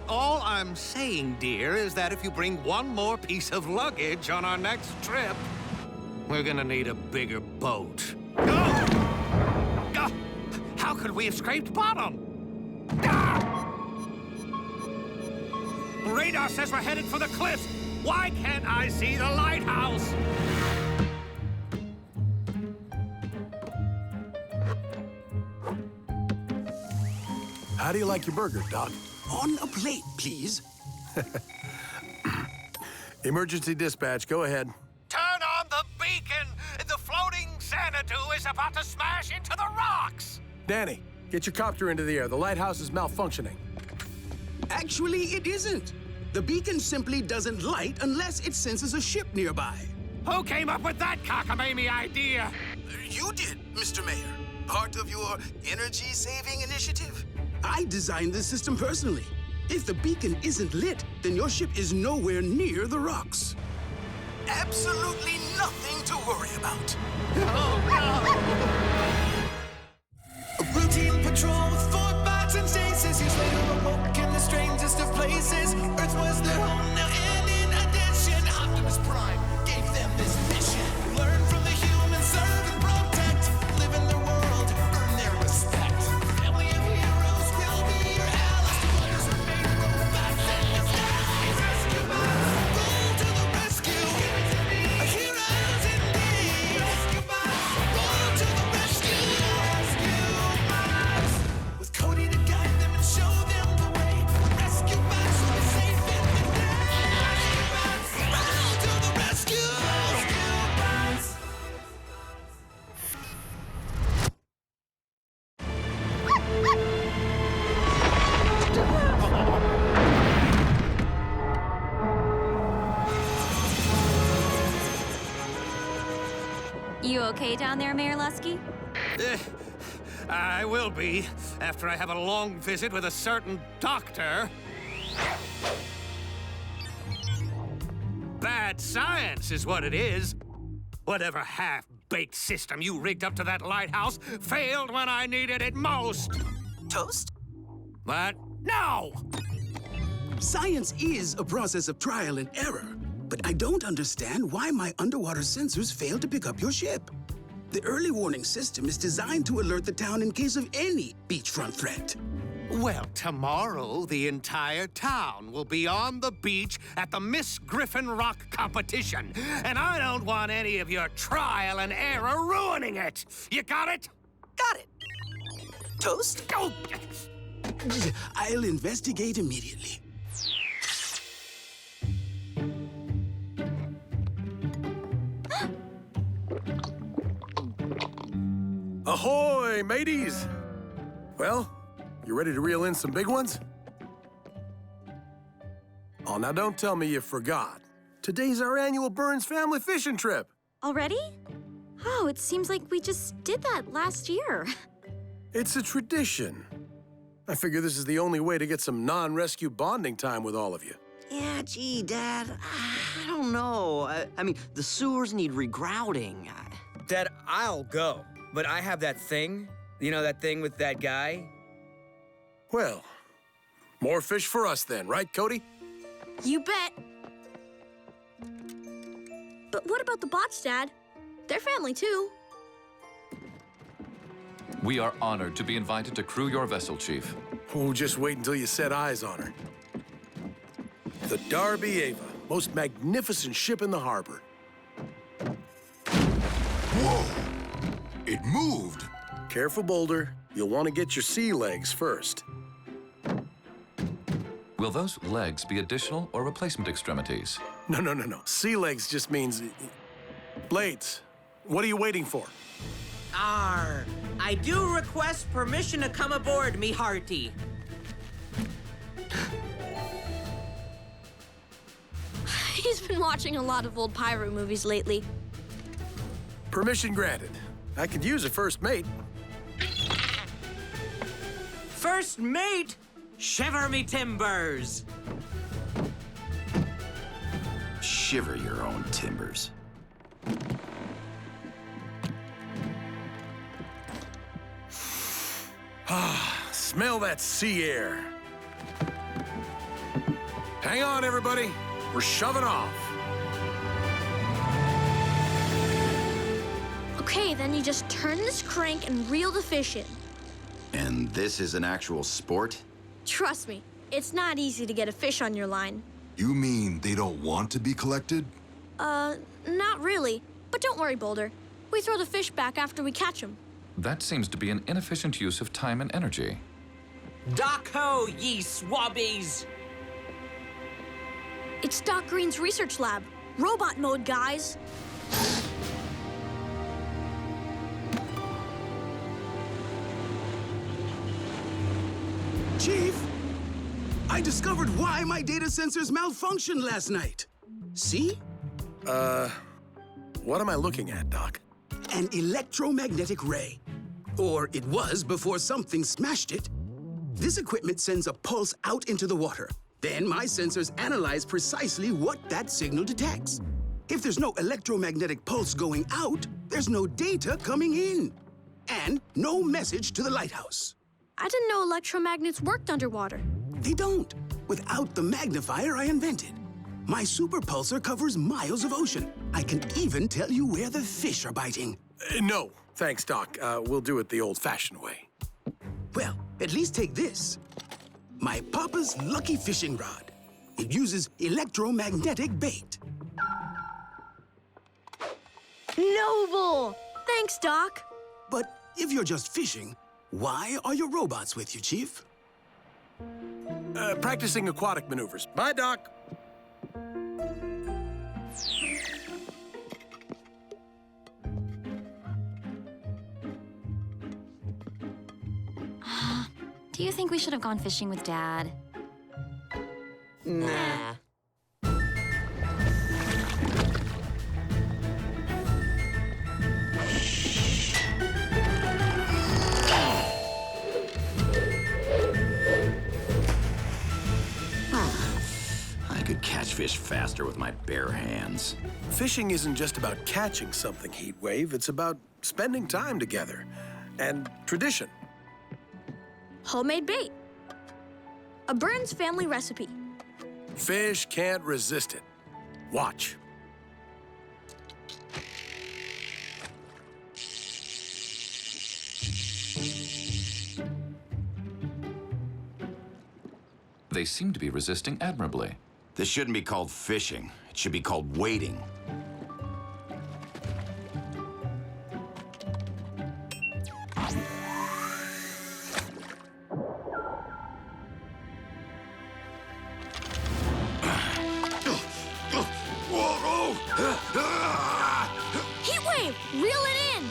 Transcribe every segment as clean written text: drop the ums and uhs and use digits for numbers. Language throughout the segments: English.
All I'm saying, dear, is that if you bring one more piece of luggage on our next trip, we're gonna need a bigger boat. Oh! Oh! How could we have scraped bottom? Ah! Radar says we're headed for the cliffs. Why can't I see the lighthouse? How do you like your burger, Doc? On a plate, please. Emergency dispatch, go ahead. Turn on the beacon! The floating Xanadu is about to smash into the rocks! Danny, get your copter into the air. The lighthouse is malfunctioning. Actually, it isn't. The beacon simply doesn't light unless it senses a ship nearby. Who came up with that cockamamie idea? You did, Mr. Mayor. Part of your energy-saving initiative. I designed this system personally. If the beacon isn't lit, then your ship is nowhere near the rocks. Absolutely nothing to worry about. A routine patrol with 4 bots and chases. Years later, awoke in the strangest of places. Earth was their home now, and in addition, Optimus Prime gave them this mission. Learn from the humans, serve and protect. Live in their world, earn their respect. Family of heroes will be your allies. Toddlers remain robots in disguise. Rescue bots, roll to the rescue. Heroes indeed. Rescue bots, roll to the rescue. With Cody to guide them and show them the way. Rescue bots will be safe in the day. Rescue bots, roll to the rescue. Rescue bots. You okay down there, Mayor Lusky? I will be, after I have a long visit with a certain doctor. Bad science is what it is. Whatever half-baked system you rigged up to that lighthouse failed when I needed it most. Toast? What? No! Science is a process of trial and error, but I don't understand why my underwater sensors failed to pick up your ship. The early warning system is designed to alert the town in case of any beachfront threat. Well, tomorrow, the entire town will be on the beach at the Miss Griffin Rock competition, and I don't want any of your trial and error ruining it. You got it? Got it. Toast? Oh. I'll investigate immediately. Ahoy, mateys! Well, you ready to reel in some big ones? Oh, now don't tell me you forgot. Today's our annual Burns family fishing trip. Already? Oh, it seems like we just did that last year. It's a tradition. I figure this is the only way to get some non-rescue bonding time with all of you. Yeah, gee, Dad, I don't know. I mean, the sewers need regrouting. Dad, I'll go. But I have that thing. You know, that thing with that guy? Well, more fish for us then, right, Cody? You bet. But what about the bots, Dad? They're family, too. We are honored to be invited to crew your vessel, Chief. Oh, just wait until you set eyes on her. The Darby Ava, most magnificent ship in the harbor. Whoa! It moved. Careful, Boulder. You'll want to get your sea legs first. Will those legs be additional or replacement extremities? No. Sea legs just means... blades. What are you waiting for? I do request permission to come aboard, me hearty. He's been watching a lot of old pirate movies lately. Permission granted. I could use a first mate. First mate, shiver me timbers. Shiver your own timbers. Ah, smell that sea air. Hang on, everybody. We're shoving off. Okay, then you just turn this crank and reel the fish in. And this is an actual sport? Trust me, it's not easy to get a fish on your line. You mean they don't want to be collected? Not really. But don't worry, Boulder. We throw the fish back after we catch them. That seems to be an inefficient use of time and energy. Doc-ho, ye swabbies! It's Doc Green's research lab. Robot mode, guys. Chief, I discovered why my data sensors malfunctioned last night. See? What am I looking at, Doc? An electromagnetic ray. Or it was before something smashed it. This equipment sends a pulse out into the water. Then my sensors analyze precisely what that signal detects. If there's no electromagnetic pulse going out, there's no data coming in. And no message to the lighthouse. I didn't know electromagnets worked underwater. They don't, without the magnifier I invented. My super pulsar covers miles of ocean. I can even tell you where the fish are biting. No, thanks, Doc. We'll do it the old-fashioned way. Well, at least take this. My Papa's Lucky Fishing Rod. It uses electromagnetic bait. Noble! Thanks, Doc. But if you're just fishing, why are your robots with you, Chief? Practicing aquatic maneuvers. Bye, Doc. Do you think we should have gone fishing with Dad? Nah. I could catch fish faster with my bare hands. Fishing isn't just about catching something, Heatwave. It's about spending time together. And tradition. Homemade bait. A Burns family recipe. Fish can't resist it. Watch. They seem to be resisting admirably. This shouldn't be called fishing. It should be called waiting. Heatwave! Reel it in!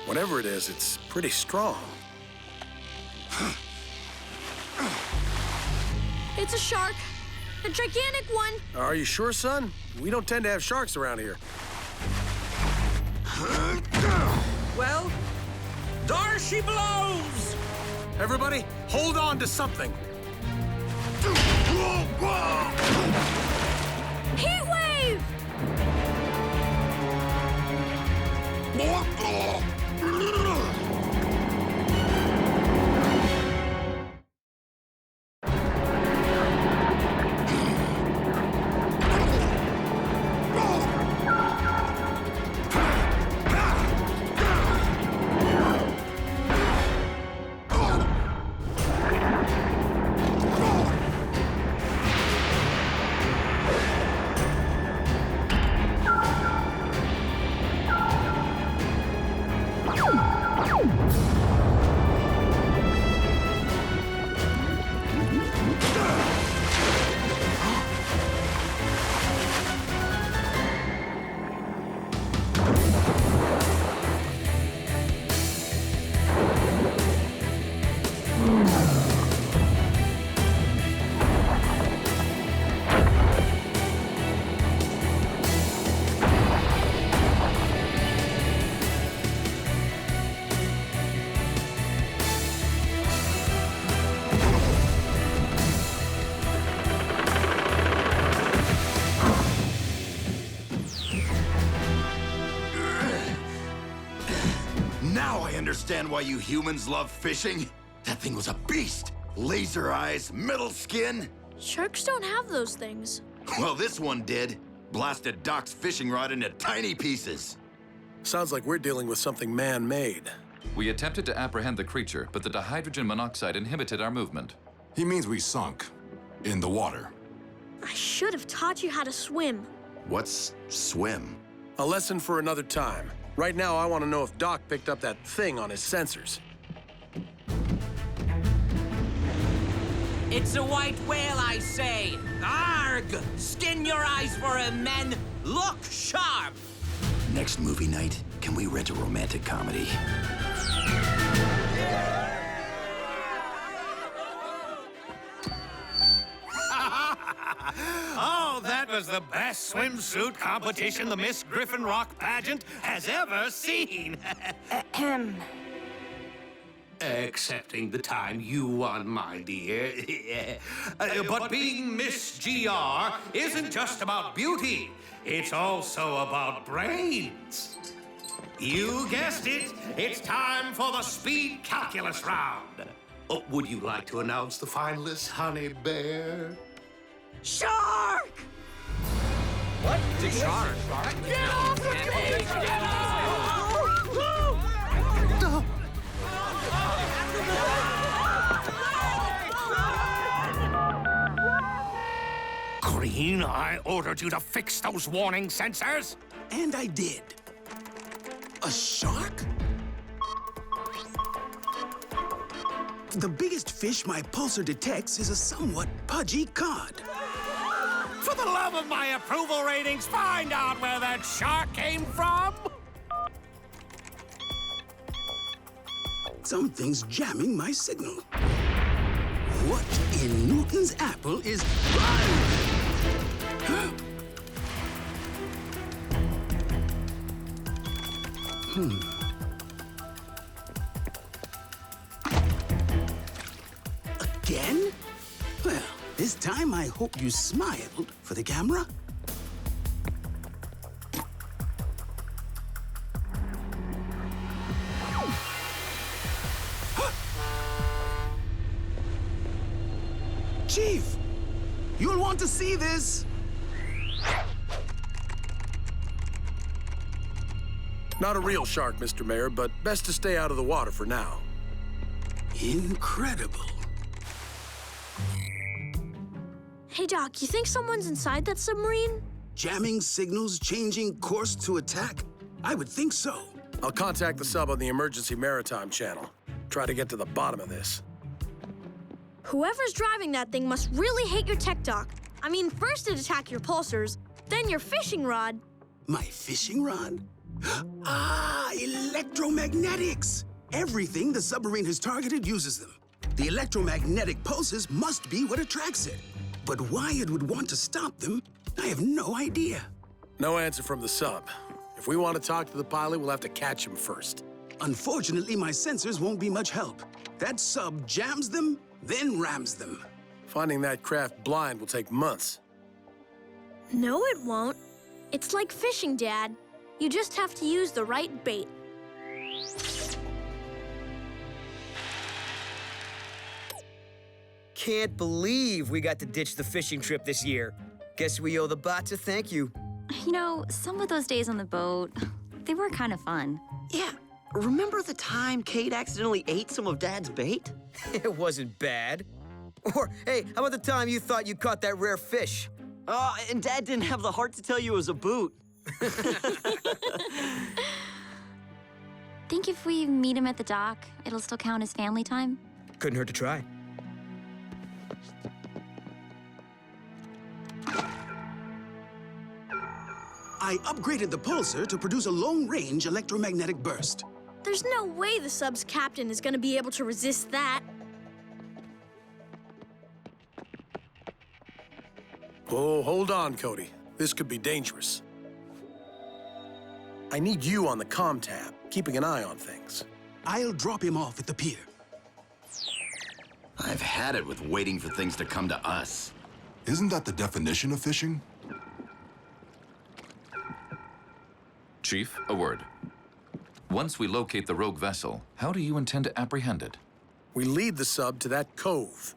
Whatever it is, it's pretty strong. It's a shark. A gigantic one. Are you sure, son? We don't tend to have sharks around here. Well, there she blows! Everybody, hold on to something. Heatwave! Now I understand why you humans love fishing. That thing was a beast. Laser eyes, metal skin. Sharks don't have those things. Well, this one did. Blasted Doc's fishing rod into tiny pieces. Sounds like we're dealing with something man-made. We attempted to apprehend the creature, but the dihydrogen monoxide inhibited our movement. He means we sunk. In the water. I should have taught you how to swim. What's swim? A lesson for another time. Right now, I want to know if Doc picked up that thing on his sensors. It's a white whale, I say. Arg! Skin your eyes for him, men. Look sharp. Next movie night, can we rent a romantic comedy? Oh, that was the best swimsuit competition the Miss Griffin Rock pageant has ever seen. Excepting the time you won, my dear. But being Miss GR isn't just about beauty. It's also about brains. You guessed it. It's time for the speed calculus round. Oh, would you like to announce the finalists, honey bear? Shark! What? The shark? Get off the cage! Get Green, I ordered you to fix those warning sensors. And I did. A shark? The biggest fish my pulsar detects is a somewhat pudgy cod. For the love of my approval ratings, find out where that shark came from. Something's jamming my signal. What in Newton's apple is... Again? Well, this time I hope you smiled for the camera. Chief, you'll want to see this. Not a real shark, Mr. Mayor, but best to stay out of the water for now. Incredible. Hey, Doc, you think someone's inside that submarine? Jamming signals, changing course to attack? I would think so. I'll contact the sub on the emergency maritime channel. Try to get to the bottom of this. Whoever's driving that thing must really hate your tech, Doc. I mean, first it attacked your pulsars, then your fishing rod. My fishing rod? Ah, electromagnetics! Everything the submarine has targeted uses them. The electromagnetic pulses must be what attracts it. But why it would want to stop them, I have no idea. No answer from the sub. If we want to talk to the pilot, we'll have to catch him first. Unfortunately, my sensors won't be much help. That sub jams them, then rams them. Finding that craft blind will take months. No, it won't. It's like fishing, Dad. You just have to use the right bait. Can't believe we got to ditch the fishing trip this year. Guess we owe the bots a thank you. You know, some of those days on the boat, they were kind of fun. Yeah, remember the time Kate accidentally ate some of Dad's bait? It wasn't bad. Or, hey, how about the time you thought you caught that rare fish? Oh, and Dad didn't have the heart to tell you it was a boot. Think if we meet him at the dock, it'll still count as family time? Couldn't hurt to try. I upgraded the pulsar to produce a long-range electromagnetic burst. There's no way the sub's captain is going to be able to resist that. Oh, hold on, Cody. This could be dangerous. I need you on the comm tab, keeping an eye on things. I'll drop him off at the pier. I've had it with waiting for things to come to us. Isn't that the definition of fishing? Chief, a word. Once we locate the rogue vessel, how do you intend to apprehend it? We lead the sub to that cove.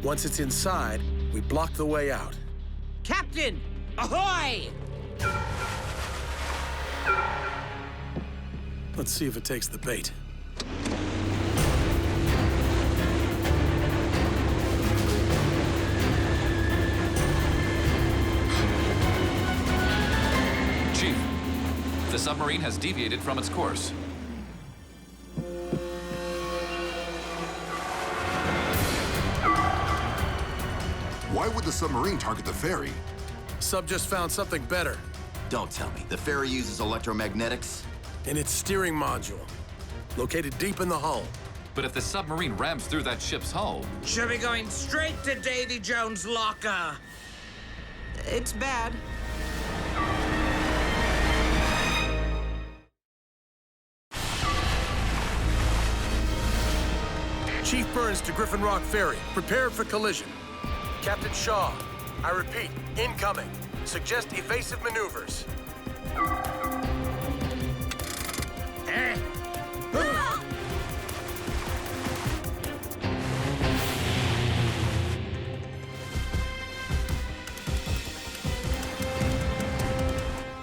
Once it's inside, we block the way out. Captain, ahoy! Let's see if it takes the bait. Chief, the submarine has deviated from its course. Why would the submarine target the ferry? Sub just found something better. Don't tell me. The ferry uses electromagnetics? In its steering module, located deep in the hull. But if the submarine rams through that ship's hull... Should be going straight to Davy Jones' locker. It's bad. Chief Burns to Griffin Rock Ferry. Prepare for collision. Captain Shaw, I repeat, incoming. Suggest evasive maneuvers.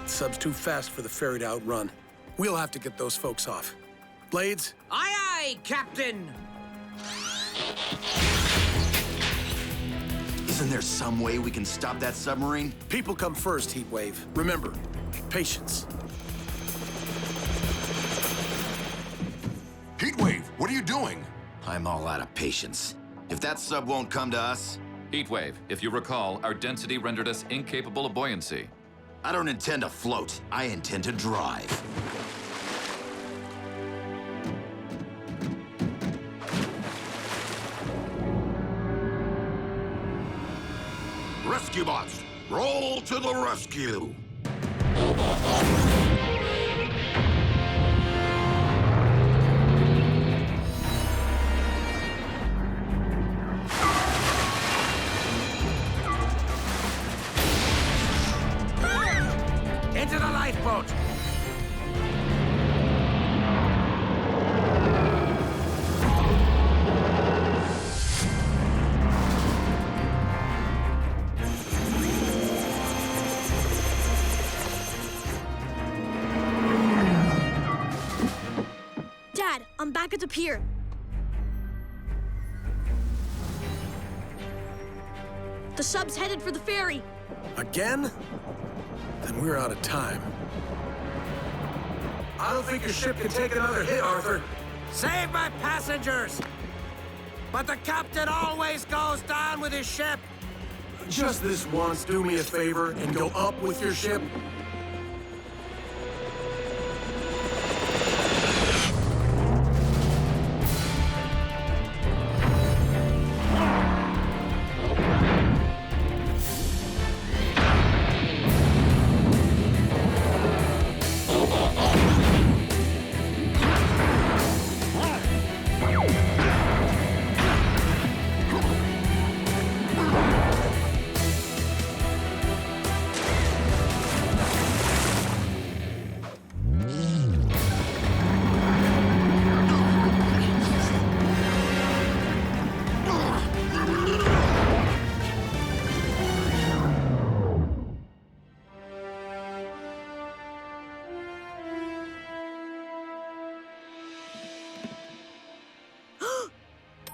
Sub's too fast for the ferry to outrun. We'll have to get those folks off. Blades? Aye, aye, Captain! Isn't there some way we can stop that submarine? People come first, Heatwave. Remember, patience. Heatwave, what are you doing? I'm all out of patience. If that sub won't come to us... Heatwave, if you recall, our density rendered us incapable of buoyancy. I don't intend to float. I intend to drive. Rescue bots, roll to the rescue! Into the lifeboat! Dad, I'm back at the pier. The sub's headed for the ferry. Again? Then we're out of time. I don't think your ship can take another hit, Arthur. Save my passengers! But the captain always goes down with his ship! Just this once, do me a favor and go up with your ship.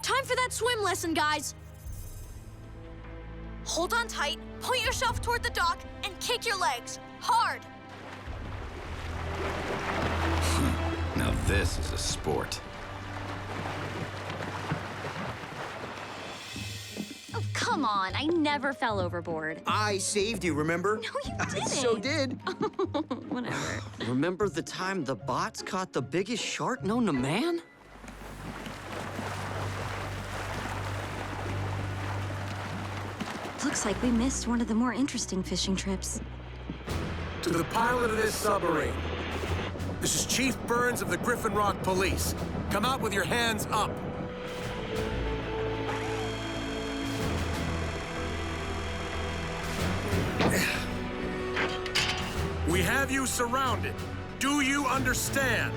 Time for that swim lesson, guys. Hold on tight, point yourself toward the dock, and kick your legs. Hard. Now this is a sport. Oh, come on. I never fell overboard. I saved you, remember? No, you didn't. I so did. Whatever. Remember the time the bots caught the biggest shark known to man? Looks like we missed one of the more interesting fishing trips. To the pilot of this submarine. This is Chief Burns of the Griffin Rock Police. Come out with your hands up. We have you surrounded. Do you understand?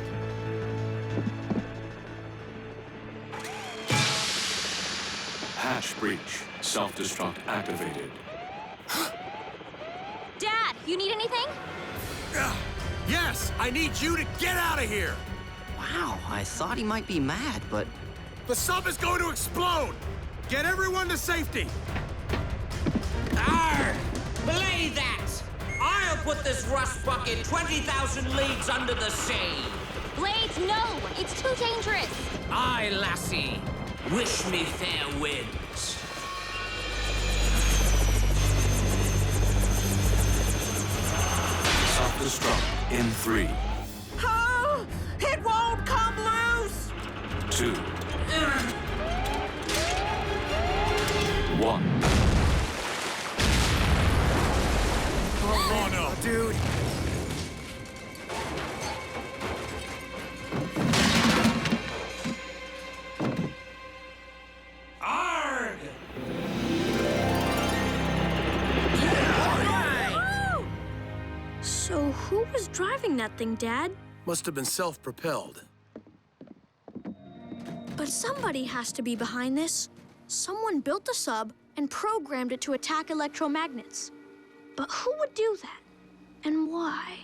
Crash breach. Self-destruct activated. Dad, you need anything? Yes, I need you to get out of here! Wow, I thought he might be mad, but... The sub is going to explode! Get everyone to safety! Arr! Belay that! I'll put this rust bucket 20,000 leagues under the sea! Blades, no! It's too dangerous! Aye, lassie. Wish me fair winds. Self-destruct in 3, Oh! It won't come loose! 2, 1. Oh no, dude! Arg! So who was driving that thing, Dad? Must have been self-propelled. But somebody has to be behind this. Someone built the sub and programmed it to attack electromagnets. But who would do that? And why?